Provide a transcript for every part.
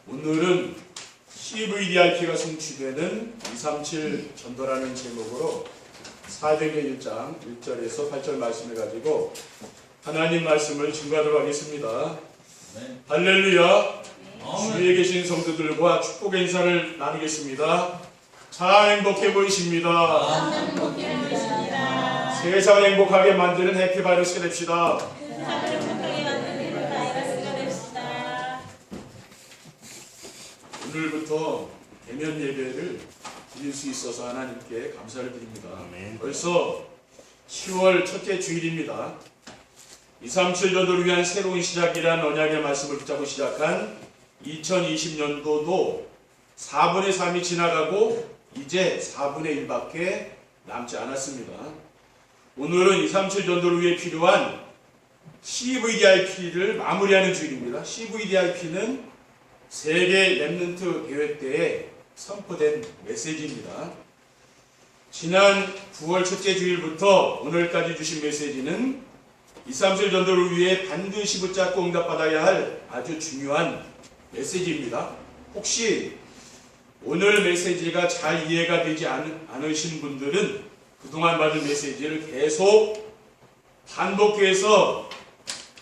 오늘은 CVDIP가 성취되는 237 전도라는 제목으로 사도행전 1장 1절에서 8절 말씀을 가지고 하나님 말씀을 증거하도록 하겠습니다. 할렐루야. 주위에 계신 성도들과 축복의 인사를 나누겠습니다. 참 행복해 보이십니다. 세상 행복하게 만드는 해피바이러스가 됩시다. 오늘부터 대면 예배를 드릴 수 있어서 하나님께 감사를 드립니다. 벌써 10월 첫째 주일입니다. 237 전도를 위한 새로운 시작이라는 언약의 말씀을 붙잡고 시작한 2020년도도 4분의 3이 지나가고 이제 4분의 1밖에 남지 않았습니다. 오늘은 237 전도를 위해 필요한 CVDIP를 마무리하는 주일입니다. CVDIP는 세계 렘넌트 대회 때에 선포된 메시지입니다. 지난 9월 첫째 주일부터 오늘까지 주신 메시지는 237 전도를 위해 반드시 붙잡고 응답받아야 할 아주 중요한 메시지입니다. 혹시 오늘 메시지가 잘 이해가 되지 않으신 분들은 그동안 받은 메시지를 계속 반복해서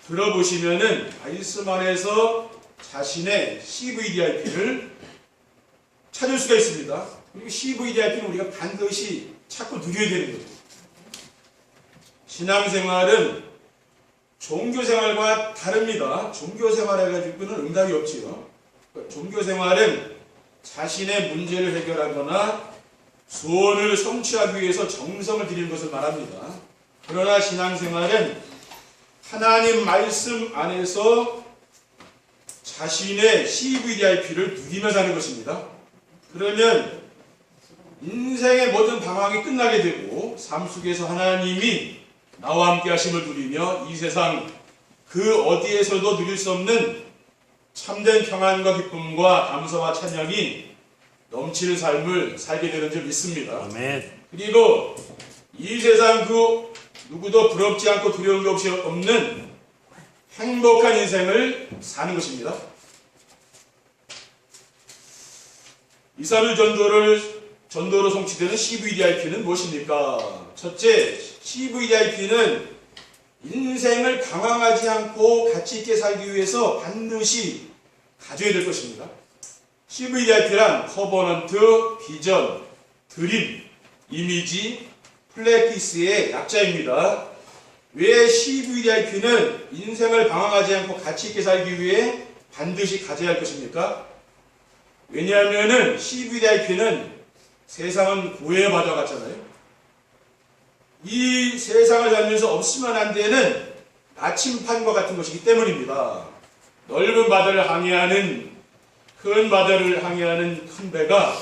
들어보시면은 말씀 안에서 자신의 CVDIP를 찾을 수가 있습니다. 그리고 CVDIP는 우리가 반드시 찾고 누려야 되는 거죠. 신앙생활은 종교생활과 다릅니다. 종교생활 해가지고는 응답이 없지요. 종교생활은 자신의 문제를 해결하거나 소원을 성취하기 위해서 정성을 들이는 것을 말합니다. 그러나 신앙생활은 하나님 말씀 안에서 자신의 CVDIP를 누리며 사는 것입니다. 그러면 인생의 모든 방황이 끝나게 되고 삶 속에서 하나님이 나와 함께 하심을 누리며 이 세상 그 어디에서도 누릴 수 없는 참된 평안과 기쁨과 감사와 찬양이 넘치는 삶을 살게 되는 줄 믿습니다. 아멘. 그리고 이 세상 그 누구도 부럽지 않고 두려운 게 없이 없는 행복한 인생을 사는 것입니다. 237 전도로 성취되는 CVDIP는 무엇입니까? 첫째, CVDIP는 인생을 방황하지 않고 가치 있게 살기 위해서 반드시 가져야 될 것입니다. CVDIP란 커버넌트, 비전, 드림, 이미지, 플래티스의 약자입니다. 왜 CVDIP는 인생을 방황하지 않고 가치 있게 살기 위해 반드시 가져야 할 것입니까? 왜냐하면 CVDIP는 세상은 고해 바다 같잖아요. 이 세상을 살면서 없으면 안 되는 나침판과 같은 것이기 때문입니다. 넓은 바다를 항해하는 큰 바다를 항해하는 큰 배가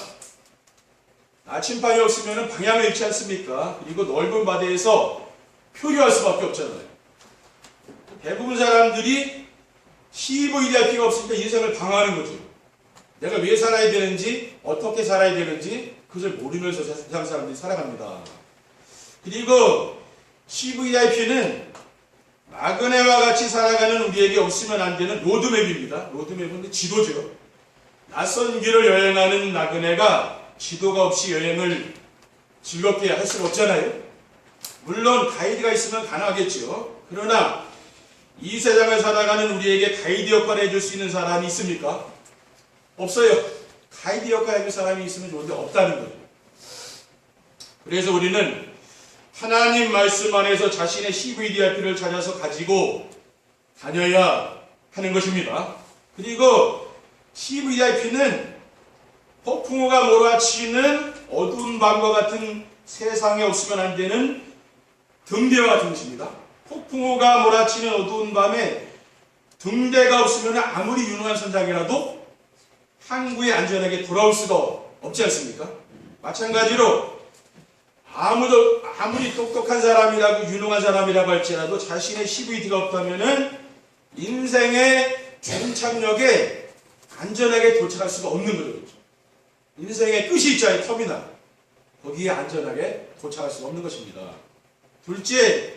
나침판이 없으면 방향을 잃지 않습니까? 그리고 넓은 바다에서 표류할 수밖에 없잖아요. 대부분 사람들이 CVDIP가 없으니까 인생을 방황하는 거죠. 내가 왜 살아야 되는지, 어떻게 살아야 되는지 그것을 모르면서 세상 사람들이 살아갑니다. 그리고 CVDIP는 나그네와 같이 살아가는 우리에게 없으면 안 되는 로드맵입니다. 로드맵은 지도죠. 낯선 길을 여행하는 나그네가 지도가 없이 여행을 즐겁게 할 수가 없잖아요. 물론 가이드가 있으면 가능하겠죠. 그러나 이 세상을 살아가는 우리에게 가이드 역할을 해줄 수 있는 사람이 있습니까? 없어요. 가이드 역할을 해줄 사람이 있으면 좋은데 없다는 거죠. 그래서 우리는 하나님 말씀 안에서 자신의 CVDIP를 찾아서 가지고 다녀야 하는 것입니다. 그리고 CVDIP는 폭풍우가 몰아치는 어두운 밤과 같은 세상에 없으면 안 되는 등대와 같은 것입니다. 폭풍우가 몰아치는 어두운 밤에 등대가 없으면 아무리 유능한 선장이라도 항구에 안전하게 돌아올 수가 없지 않습니까? 마찬가지로 아무리 똑똑한 사람이라고 유능한 사람이라고 할지라도 자신의 CVD가 없다면은 인생의 종착역에 안전하게 도착할 수가 없는 거죠. 인생의 끝이 있잖아요. 터미널. 거기에 안전하게 도착할 수가 없는 것입니다. 둘째,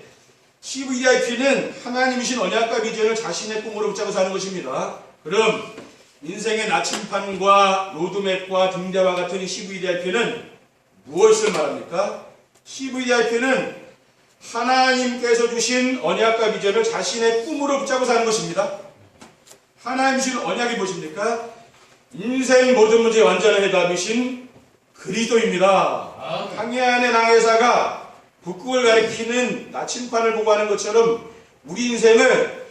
CVDIP는 하나님이신 언약과 비전을 자신의 꿈으로 붙잡고 사는 것입니다. 그럼 인생의 나침판과 로드맵과 등대와 같은 CVDIP는 무엇을 말합니까? CVDIP는 하나님께서 주신 언약과 비전을 자신의 꿈으로 붙잡고 사는 것입니다. 하나님 주신 언약이 무엇입니까? 인생 모든 문제의 완전한 해답이신 그리스도입니다. 항해안의 낭회사가 북극을 가리키는 나침판을 보고 하는 것처럼 우리 인생을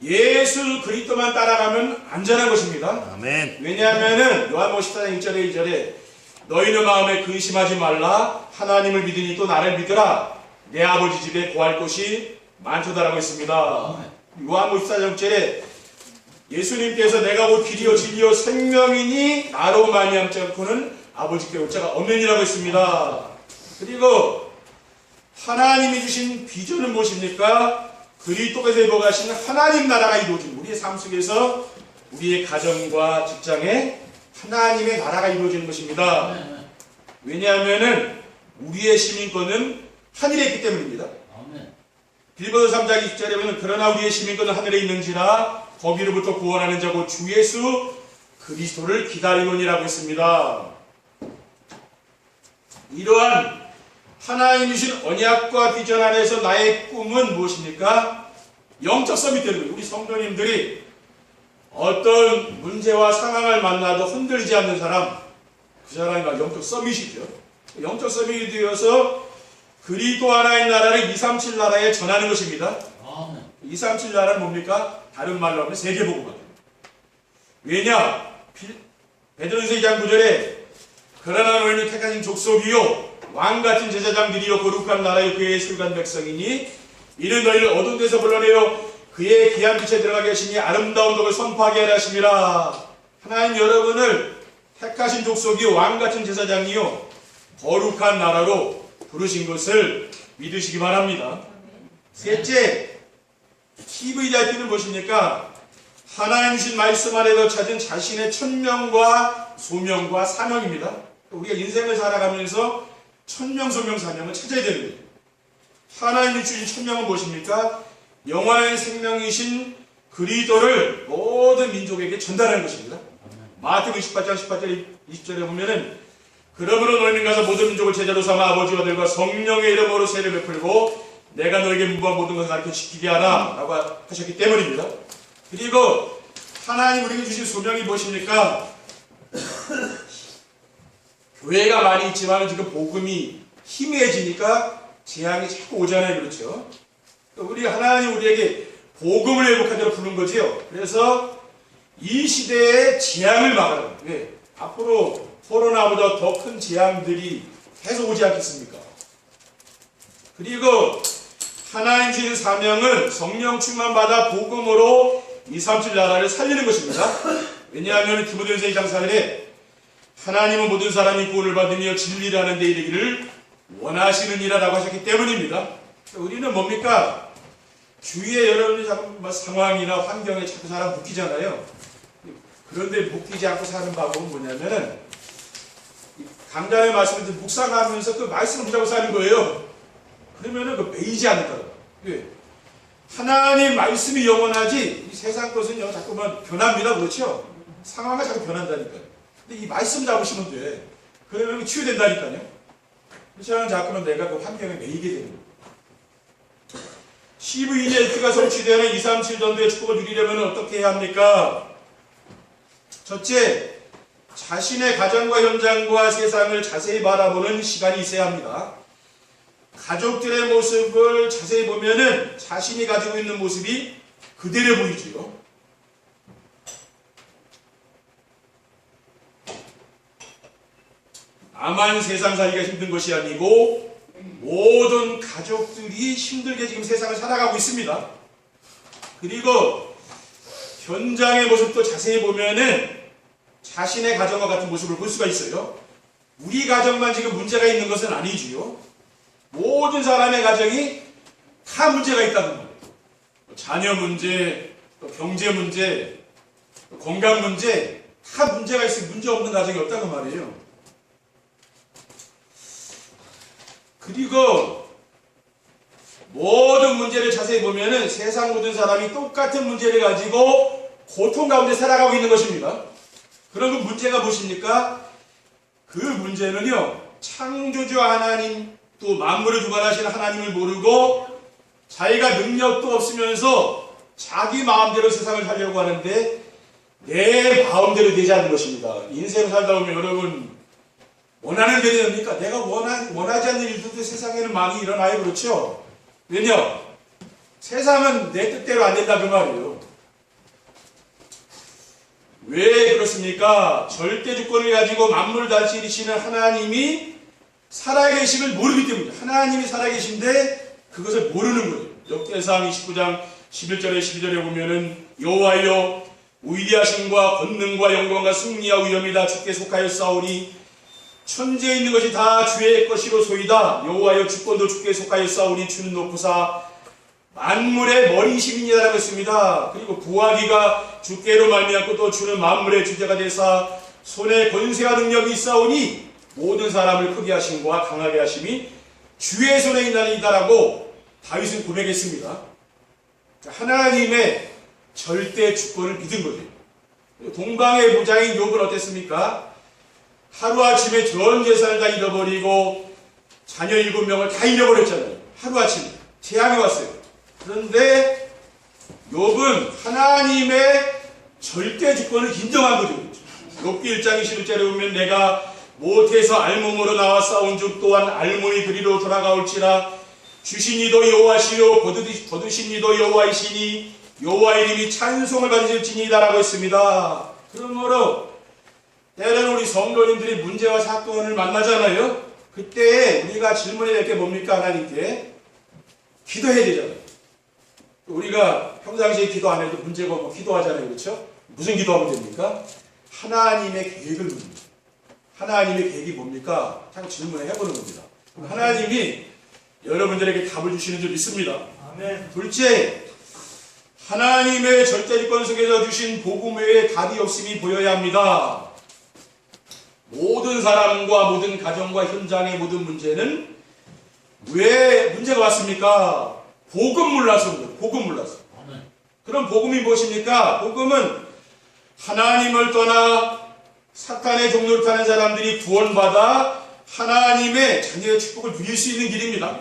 예수 그리스도만 따라가면 안전한 것입니다. 아멘. 왜냐하면 요한복음 14장 1절에 2절에 너희는 마음에 근심하지 말라 하나님을 믿으니 또 나를 믿으라 내 아버지 집에 거할 곳이 많도다라고 했습니다. 요한복음 14장 1절에 예수님께서 내가 곧 길이요 진리요 생명이니 나로 말미암지 않고는 아버지께 올 자가 없느니라고 했습니다. 그리고 하나님이 주신 비전은 무엇입니까? 그리스도께서 입어가신 하나님 나라가 이루어진 우리의 삶 속에서 우리의 가정과 직장에 하나님의 나라가 이루어지는 것입니다. 왜냐하면 우리의 시민권은 하늘에 있기 때문입니다. 빌보드 3장 20절에 보면 그러나 우리의 시민권은 하늘에 있는지라 거기로부터 구원하는 자고 주 예수 그리스도를 기다리노니라고 했습니다. 이러한 하나님이 주신 언약과 비전 안에서 나의 꿈은 무엇입니까? 영적 썸이 되는 거예요. 우리 성도님들이 어떤 문제와 상황을 만나도 흔들리지 않는 사람, 그 사람이 막 영적 서밋이죠. 영적 서밋이 되어서 그리스도 하나의 나라를 237 나라에 전하는 것입니다. 237 나라는 뭡니까? 다른 말로 하면 세계복음화입니다. 왜냐? 베드로전서 2장 9절에 그러나 너희는 택하신 족속이요 왕같은 제사장들이요 거룩한 나라요 그의 술간 백성이니 이는 너희를 어두운 데서 불러내어 그의 귀한 빛에 들어가게 하시니 아름다운 덕을 선포하게 하려 하심이라. 하나님 여러분을 택하신 족속이요 왕같은 제사장이요 거룩한 나라로 부르신 것을 믿으시기 바랍니다. 셋째, CVDIP는 무엇입니까? 하나님 주신 말씀 안에서 찾은 자신의 천명과 소명과 사명입니다. 우리가 인생을 살아가면서 천명, 소명, 사명을 찾아야 되는 거예요. 하나님이 주신 천명은 무엇입니까? 영원한 생명이신 그리스도를 모든 민족에게 전달하는 것입니다. 마태복음 28장 18절 20절에 보면은 그러므로 너희는 가서 모든 민족을 제자로 삼아 아버지와 아들과 성령의 이름으로 세례 베풀고 내가 너에게 문부한 모든 것을 가르쳐 지키게 하라 라고 하셨기 때문입니다. 그리고 하나님 우리에게 주신 소명이 무엇입니까? 교회가 많이 있지만 지금 복음이 희미해지니까 재앙이 자꾸 오잖아요. 그렇죠? 우리 하나님 우리에게 복음을 회복한 대로 부른 거지요. 그래서 이 시대의 재앙을 막아라. 왜? 앞으로 코로나보다 더 큰 재앙들이 계속 오지 않겠습니까? 그리고 하나님 주신 사명은 성령 충만받아 복음으로 237 나라를 살리는 것입니다. 왜냐하면 디모데전서 2장 4절에 하나님은 모든 사람이 구원을 받으며 진리를 하는 데 이르기를 원하시느니라 라고 하셨기 때문입니다. 우리는 뭡니까? 주위에 여러분이 자꾸 상황이나 환경에 자꾸 사람 묶이잖아요. 그런데 묶이지 않고 사는 방법은 뭐냐면은 강단의 말씀을 묵상하면서 그 말씀을 붙잡고 사는 거예요. 그러면은 그 매이지 않을까요? 왜? 하나님 말씀이 영원하지 이 세상 것은요 자꾸만 변합니다. 그렇죠? 상황이 자꾸 변한다니까요. 근데 이 말씀 잡으시면 돼. 그러면 치유된다니까요. 그렇지 않으면 자꾸만 내가 그 환경에 매이게 되는 거예요. CVDIP가 성취되는 237 전도의 축복을 누리려면 어떻게 해야 합니까? 첫째, 자신의 가정과 현장과 세상을 자세히 바라보는 시간이 있어야 합니다. 가족들의 모습을 자세히 보면은 자신이 가지고 있는 모습이 그대로 보이지요. 나만 세상 살기가 힘든 것이 아니고 모든 가족들이 힘들게 지금 세상을 살아가고 있습니다. 그리고 현장의 모습도 자세히 보면은 자신의 가정과 같은 모습을 볼 수가 있어요. 우리 가정만 지금 문제가 있는 것은 아니지요. 모든 사람의 가정이 다 문제가 있다는 거예요. 자녀 문제, 또 경제 문제, 또 건강 문제, 다 문제가 있으니 문제 없는 가정이 없다는 말이에요. 그리고 모든 문제를 자세히 보면은 세상 모든 사람이 똑같은 문제를 가지고 고통 가운데 살아가고 있는 것입니다. 그럼 그 문제가 무엇입니까? 그 문제는요, 창조주 하나님, 또 만물을 주관하시는 하나님을 모르고 자기가 능력도 없으면서 자기 마음대로 세상을 살려고 하는데 내 마음대로 되지 않는 것입니다. 인생 살다 보면 여러분, 원하는 대로 됩니까? 내가 원하지 않는 일들도 세상에는 많이 일어나요. 그렇죠? 왜냐? 세상은 내 뜻대로 안 된다 그 말이에요. 왜 그렇습니까? 절대 주권을 가지고 만물을 다스리시는 하나님이 살아계심을 모르기 때문이죠. 하나님이 살아계신데 그것을 모르는 거예요. 역대상 29장 11절에 12절에 보면은 여호와여 위대하심과 권능과 영광과 승리와 위엄이 다 주께 속하였사오니 천지에 있는 것이 다 주의 것이로소이다. 여호와여 주권도 주께 속하였사오니 주는 높으사 만물의 머리이심이니라고 했습니다. 그리고 부하기가 주께로 말미암고 또 주는 만물의 주제가 되사 손에 권세와 능력이 있사오니 모든 사람을 크게 하심과 강하게 하심이 주의 손에 있나이다라고 다윗은 고백했습니다. 하나님의 절대 주권을 믿은 거죠. 동방의 부장인 욥은 어땠습니까? 하루아침에 전 재산을 다 잃어버리고 자녀 7명을 다 잃어버렸잖아요. 하루아침에 재앙이 왔어요. 그런데 욥은 하나님의 절대 주권을 인정한 거죠. 욥기 1장 21절에 보면 내가 못해서 알몸으로 나와 싸운 즉 또한 알몸이 그리로 돌아가올지라 주신 이도 여호와시요 거두신 이도 여호와이시니 여호와 이름이 찬송을 받으실지니이다라고 했습니다. 그러므로 때로는 우리 성도님들이 문제와 사건을 만나잖아요. 그때 우리가 질문해야 될 게 뭡니까? 하나님께 기도해야 되잖아요. 우리가 평상시에 기도 안 해도 문제가 없고 기도하잖아요. 그렇죠? 무슨 기도하면 됩니까? 하나님의 계획을 묻습니다. 하나님의 계획이 뭡니까? 자꾸 질문을 해보는 겁니다. 하나님이 여러분들에게 답을 주시는 줄 믿습니다. 아멘. 둘째, 하나님의 절대주권 속에서 주신 복음 외에 답이 없음이 보여야 합니다. 모든 사람과 모든 가정과 현장의 모든 문제는 왜 문제가 왔습니까? 복음 몰라서입니다. 복음 몰라서. 그럼 복음이 무엇입니까? 복음은 하나님을 떠나 사탄의 종로를 타는 사람들이 구원받아 하나님의 자녀의 축복을 누릴 수 있는 길입니다.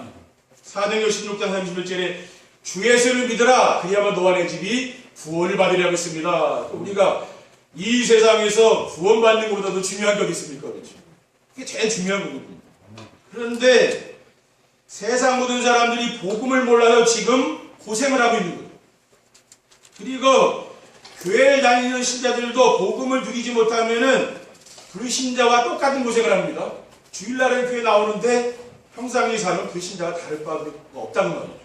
사도행전 16장 31절에 주 예수를 믿으라 그리하면 너와 내 집이 구원을 받으리라고 했습니다. 우리가 이 세상에서 구원받는 것보다 더 중요한 게 어디 있습니까? 그렇죠? 그게 제일 중요한 거거든요. 그런데 세상 모든 사람들이 복음을 몰라서 지금 고생을 하고 있는 거예요. 그리고 교회에 다니는 신자들도 복음을 누리지 못하면은 불신자와 똑같은 고생을 합니다. 주일날에 교회 나오는데 평상시 사는 불신자가 다를 바가 없다는 말이죠.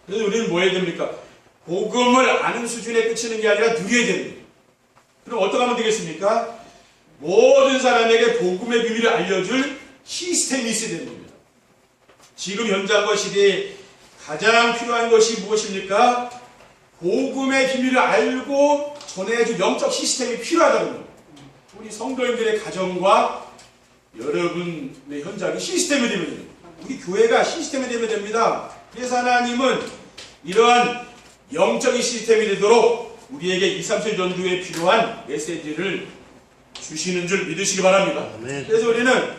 그래서 우리는 뭐 해야 됩니까? 복음을 아는 수준에 그치는 게 아니라 누려야 되는 거예요. 그럼 어떻게 하면 되겠습니까? 모든 사람에게 복음의 비밀을 알려줄 시스템이 있어야 되는 겁니다. 지금 현장과 시대에 가장 필요한 것이 무엇입니까? 복음의 비밀을 알고 전해줄 영적 시스템이 필요하다는 겁니다. 우리 성도님들의 가정과 여러분의 현장이 시스템이 되면 됩니다. 우리 교회가 시스템이 되면 됩니다. 그래서 하나님은 이러한 영적인 시스템이 되도록 우리에게 237 전도에 필요한 메시지를 주시는 줄 믿으시기 바랍니다. 아멘. 그래서 우리는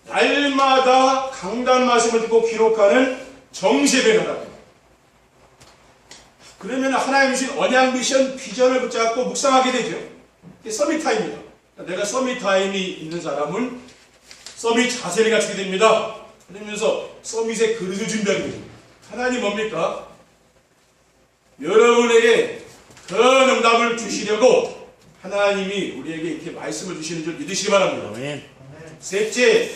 날마다 강단 말씀을 듣고 기록하는 정세배를 하라. 그러면 하나님 주신 언약 미션 비전을 붙잡고 묵상하게 되죠. 이게 서밋 타임입니다. 내가 서밋 타임이 있는 사람은 서밋 자세를 갖추게 됩니다. 그러면서 서밋의 그릇을 준비하게 됩니다. 하나님 뭡니까? 여러분에게 큰 응답을 주시려고 하나님이 우리에게 이렇게 말씀을 주시는 줄 믿으시기 바랍니다. 아멘. 셋째,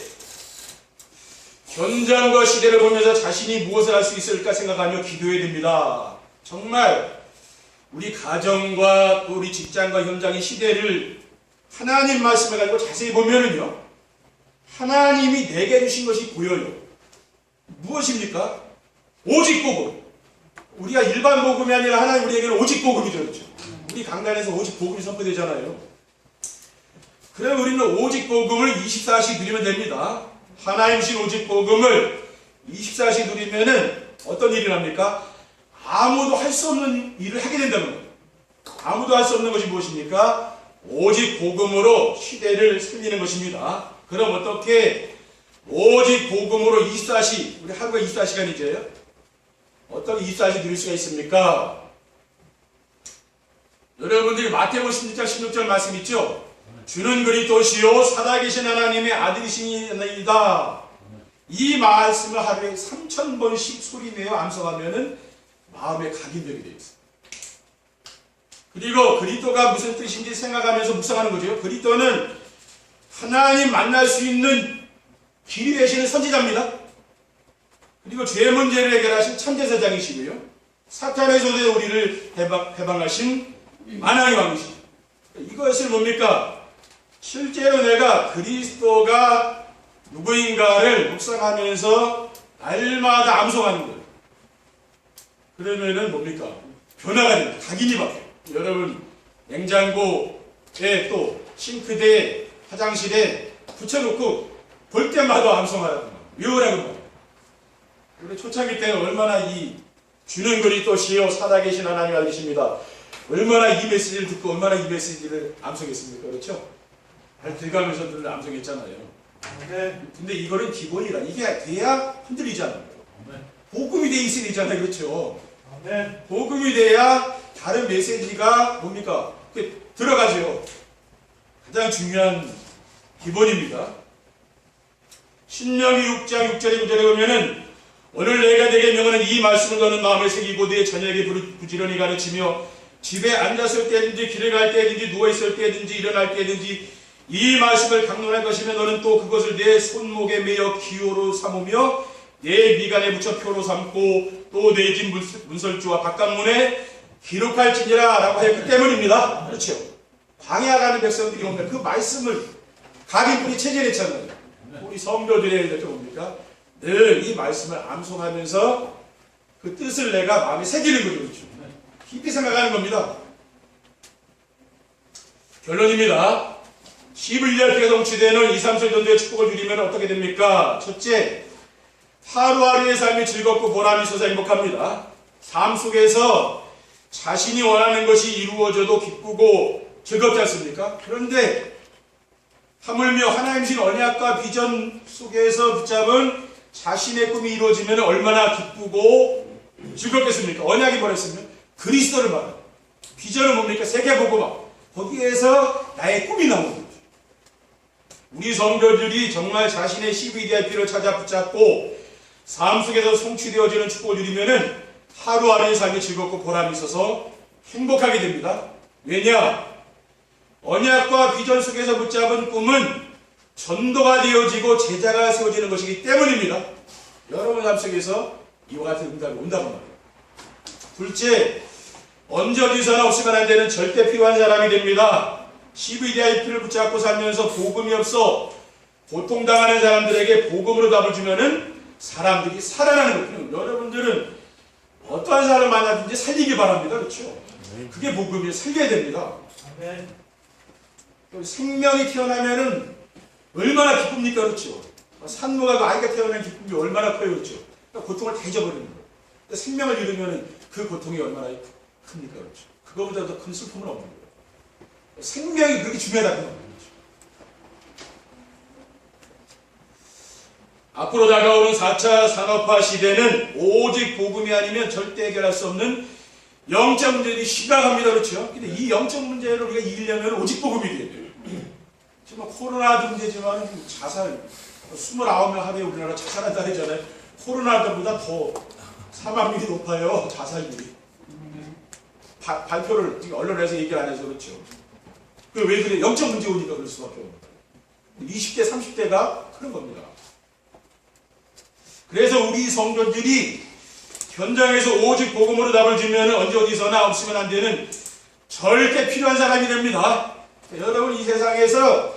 현장과 시대를 보면서 자신이 무엇을 할 수 있을까 생각하며 기도해야 됩니다. 정말 우리 가정과 또 우리 직장과 현장의 시대를 하나님 말씀을 가지고 자세히 보면은요, 하나님이 내게 주신 것이 보여요. 무엇입니까? 오직 복음. 우리가 일반 복음이 아니라 하나님 우리에게는 오직 복음이 들었죠. 우리 강단에서 오직 복음이 선포되잖아요. 그럼 우리는 오직 복음을 24시 누리면 됩니다. 하나님 주신 오직 복음을 24시 누리면은 어떤 일이 납니까? 아무도 할 수 없는 일을 하게 된다는 거예요. 아무도 할 수 없는 것이 무엇입니까? 오직 복음으로 시대를 살리는 것입니다. 그럼 어떻게 오직 복음으로 24시, 우리 하루가 24시간이죠. 어떻게 24시 누릴 수가 있습니까? 여러분들이 마태복음 16장 16절 말씀 있죠? 주는 그리스도시요 살아계신 하나님의 아들이시니이다. 이 말씀을 하루에 3,000번씩 소리내어 암송하면은 마음에 각인되게 되어 있어요. 그리고 그리스도가 무슨 뜻인지 생각하면서 묵상하는 거죠. 그리스도는 하나님 만날 수 있는 길이 되시는 선지자입니다. 그리고 죄 문제를 해결하신 참제사장이시고요. 사탄의 손에서 우리를 해방하신 만왕의 왕이시죠. 이것을 뭡니까? 실제로 내가 그리스도가 누구인가를 묵상하면서 날마다 암송하는 거예요. 그러면은 뭡니까? 변화가 됩니다. 각인이 바뀌어요. 여러분, 냉장고에 또 싱크대에 화장실에 붙여놓고 볼 때마다 암송하라고 외우라고 말이에요. 우리 초창기 때는 얼마나 이 주는 그리스도시요 살아계신 하나님 알리십니다. 얼마나 이 메시지를 듣고 얼마나 이 메시지를 암송했습니까? 그렇죠? 발 들어가면서 늘 암송했잖아요. 근데 이거는 기본이라 이게 돼야 흔들리잖아요. 복음이 돼 있어야 되잖아요. 그렇죠? 복음이 돼야 다른 메시지가 뭡니까? 들어가죠. 가장 중요한 기본입니다. 신명기 6장 6절에 9절에 보면은 오늘 내가 내게 명하는 이 말씀을 너는 마음에 새기고 네 자녀에게 부지런히 가르치며 집에 앉았을 때든지 길을 갈 때든지 누워있을 때든지 일어날 때든지 이 말씀을 강론할 것이면 너는 또 그것을 내 손목에 매어 기호로 삼으며 내 미간에 붙여 표로 삼고 또 내 집 문설주와 바깥문에 기록할지니라 라고 했기 때문입니다. 그렇죠. 광야 가는 백성들이 오면 그 말씀을 각인뿐이 체질했잖아요. 우리 성도들의 뭡니까? 늘 이 말씀을 암송하면서 그 뜻을 내가 마음에 새기는 거죠. 그렇죠. 깊이 생각하는 겁니다. 결론입니다. 11년 성취되는 2, 3설 전도의 축복을 누리면 어떻게 됩니까? 첫째, 하루하루의 삶이 즐겁고 보람이 있어서 행복합니다. 삶 속에서 자신이 원하는 것이 이루어져도 기쁘고 즐겁지 않습니까? 그런데 하물며 하나님신 언약과 비전 속에서 붙잡은 자신의 꿈이 이루어지면 얼마나 기쁘고 즐겁겠습니까? 언약이 뭐랬으면 그리스도를 말합니다. 비전은 뭡니까? 세계복음화. 거기에서 나의 꿈이 나오는 거죠. 우리 성도들이 정말 자신의 CVDIP를 찾아 붙잡고 삶 속에서 성취되어지는 축복을 누리면은 하루하루의 삶이 즐겁고 보람이 있어서 행복하게 됩니다. 왜냐? 언약과 비전 속에서 붙잡은 꿈은 전도가 되어지고 제자가 세워지는 것이기 때문입니다. 여러분 삶 속에서 이와 같은 응답이 온다고 말이에요. 둘째, 언제 어디서나 없으면 안 되는 절대 필요한 사람이 됩니다. CVDIP를 붙잡고 살면서 복음이 없어 고통당하는 사람들에게 복음으로 답을 주면은 사람들이 살아나는 거예요. 여러분들은 어떠한 사람을 만나든지 살리기 바랍니다. 그렇죠? 그게 복음이에요. 살려야 됩니다. 생명이 태어나면은 얼마나 기쁩니까? 그렇죠? 산모가 그 아이가 태어나는 기쁨이 얼마나 커요? 그렇죠? 그러니까 고통을 다 잊어버리는 거예요. 생명을 잃으면은 그 고통이 얼마나 큽니까? 그렇죠? 그거보다 더 큰 슬픔은 없는 거예요. 생명이 그렇게 중요하다고 말이죠. 앞으로 다가오는 4차 산업화 시대는 오직 복음이 아니면 절대 해결할 수 없는 영적 문제들이 심각합니다. 그렇죠? 근데 이 영적 문제를 우리가 이기려면 오직 복음이 돼야 돼요. 지금 코로나도 문제지만 자살, 29명 하루에 우리나라 자살한다 하잖아요. 코로나보다 더 사망률이 높아요. 자살률이. 발표를 언론에서 얘기를 안 해서 그렇죠. 왜 그래? 영적 문제 오니까 그럴 수밖에 없는 거예요. 20대, 30대가 그런 겁니다. 그래서 우리 성도들이 현장에서 오직 복음으로 답을 주면 언제 어디서나 없으면 안 되는 절대 필요한 사람이 됩니다. 여러분 이 세상에서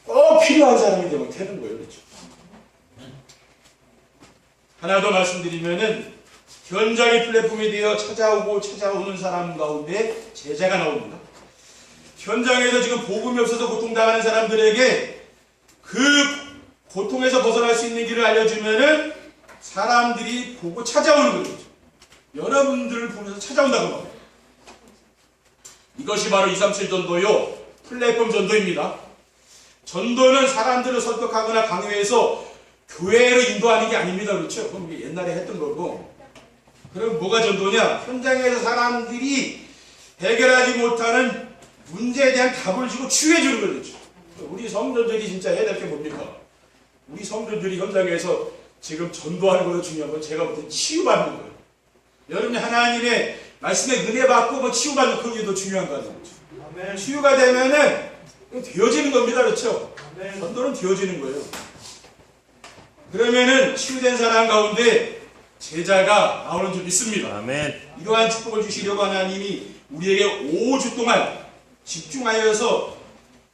꼭 필요한 사람이 되면 되는 거예요. 그렇죠? 하나 더 말씀드리면은 현장의 플랫폼이 되어 찾아오는 사람 가운데 제자가 나옵니다. 현장에서 지금 복음이 없어서 고통당하는 사람들에게 그 고통에서 벗어날 수 있는 길을 알려주면은 사람들이 보고 찾아오는 거죠. 여러분들을 보면서 찾아온다고 말해요. 이것이 바로 237 전도요. 플랫폼 전도입니다. 전도는 사람들을 설득하거나 강요해서 교회로 인도하는 게 아닙니다. 그렇죠? 그럼 이게 옛날에 했던 거고. 그럼 뭐가 전도냐? 현장에서 사람들이 해결하지 못하는 문제에 대한 답을 주고 치유해 주는 거죠. 우리 성도들이 진짜 해야 될 게 뭡니까? 우리 성도들이 현장에서 지금 전도하는 것도 중요한 건 제가 볼 때 치유받는 거예요. 여러분이 하나님의 말씀에 은혜 받고 뭐 치유받는 그게 더 중요한 거 아니에요? 치유가 되면은 되어지는 겁니다. 그렇죠? 전도는 되어지는 거예요. 그러면은 치유된 사람 가운데 제자가 나오는 줄 믿습니다. 아멘. 이러한 축복을 주시려고 하나님이 우리에게 5주 동안 집중하여서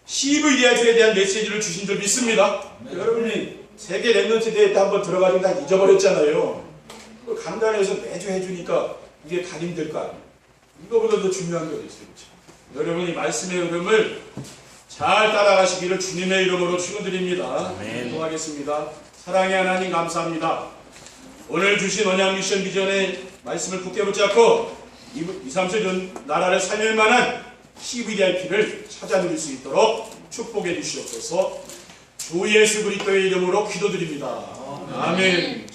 CVDIP에 대한 메시지를 주신 줄 믿습니다. 여러분이 세계 랩런트 대회 때 한번 들어가면 다 잊어버렸잖아요. 간단해서 매주 해주니까 이게 다 힘들 거 아니에요. 이거보다 더 중요한 게 어디 있어요. 그렇죠? 여러분이 말씀의 흐름을 잘 따라가시기를 주님의 이름으로 축원드립니다. 기도하겠습니다. 사랑의 하나님 감사합니다. 오늘 주신 언약 미션 비전의 말씀을 굳게 붙잡고 237 나라를 살릴 만한 CVDIP를 찾아 누릴 수 있도록 축복해 주시옵소서. 주 예수 그리스도의 이름으로 기도드립니다. 아멘.